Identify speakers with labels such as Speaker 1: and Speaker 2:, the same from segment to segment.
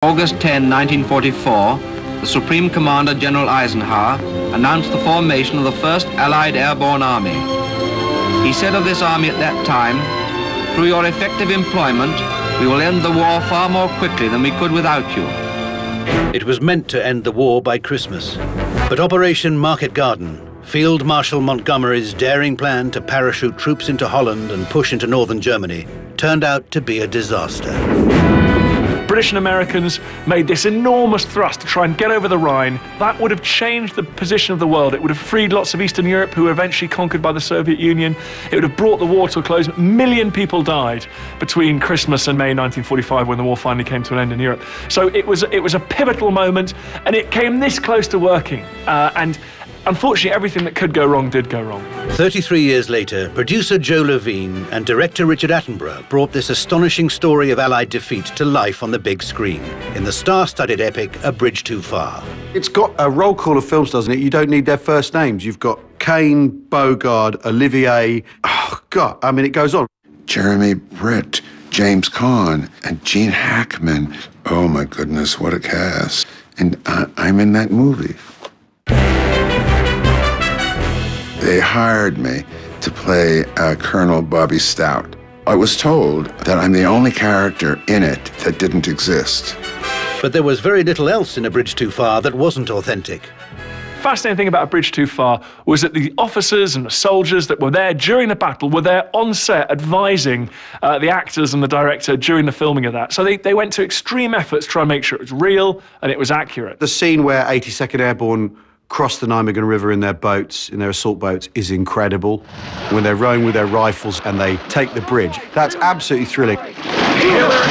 Speaker 1: August 10, 1944, the Supreme Commander, General Eisenhower, announced the formation of the first Allied Airborne Army. He said of this army at that time, "Through your effective employment, we will end the war far more quickly than we could without you."
Speaker 2: It was meant to end the war by Christmas, but Operation Market Garden, Field Marshal Montgomery's daring plan to parachute troops into Holland and push into northern Germany, turned out to be a disaster.
Speaker 3: British and Americans made this enormous thrust to try and get over the Rhine. That would have changed the position of the world. It would have freed lots of Eastern Europe who were eventually conquered by the Soviet Union. It would have brought the war to a close. A million people died between Christmas and May 1945 when the war finally came to an end in Europe. So it was a pivotal moment, and it came this close to working. And unfortunately, everything that could go wrong did go wrong.
Speaker 2: 33 years later, producer Joe Levine and director Richard Attenborough brought this astonishing story of Allied defeat to life on the big screen in the star-studded epic A Bridge Too Far.
Speaker 4: It's got a roll call of films, doesn't it? You don't need their first names. You've got Kane, Bogard, Olivier. Oh, God, I mean, it goes on.
Speaker 5: Jeremy Britt, James Caan, and Gene Hackman. Oh, my goodness, what a cast. And I'm in that movie. They hired me to play Colonel Bobby Stout. I was told that I'm the only character in it that didn't exist.
Speaker 2: But there was very little else in A Bridge Too Far that wasn't authentic.
Speaker 3: Fascinating thing about A Bridge Too Far was that the officers and the soldiers that were there during the battle were there on set advising the actors and the director during the filming of that. So they went to extreme efforts to try and make sure it was real and it was accurate.
Speaker 4: The scene where 82nd Airborne cross the Nijmegen River in their boats, in their assault boats, is incredible. When they're rowing with their rifles and they take the bridge, that's absolutely thrilling.
Speaker 6: Hail Mary!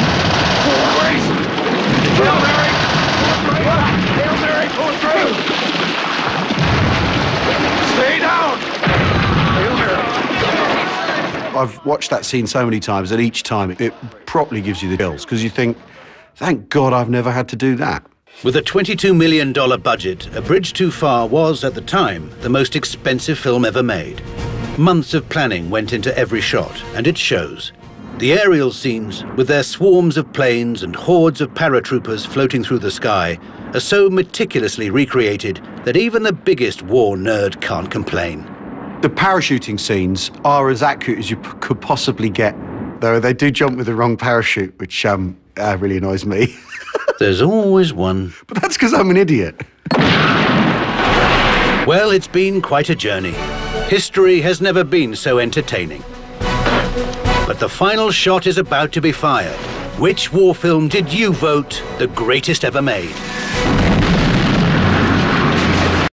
Speaker 6: Hail Mary! Hail Mary! Pull through! Stay down! Hail Mary!
Speaker 4: I've watched that scene so many times, and each time it properly gives you the chills, because you think, thank God I've never had to do that.
Speaker 2: With a $22 million budget, A Bridge Too Far was, at the time, the most expensive film ever made. Months of planning went into every shot, and it shows. The aerial scenes, with their swarms of planes and hordes of paratroopers floating through the sky, are so meticulously recreated that even the biggest war nerd can't complain.
Speaker 4: The parachuting scenes are as accurate as you could possibly get, though they do jump with the wrong parachute, which really annoys me.
Speaker 2: There's always one.
Speaker 4: But that's because I'm an idiot.
Speaker 2: Well, it's been quite a journey. History has never been so entertaining. But the final shot is about to be fired. Which war film did you vote the greatest ever made?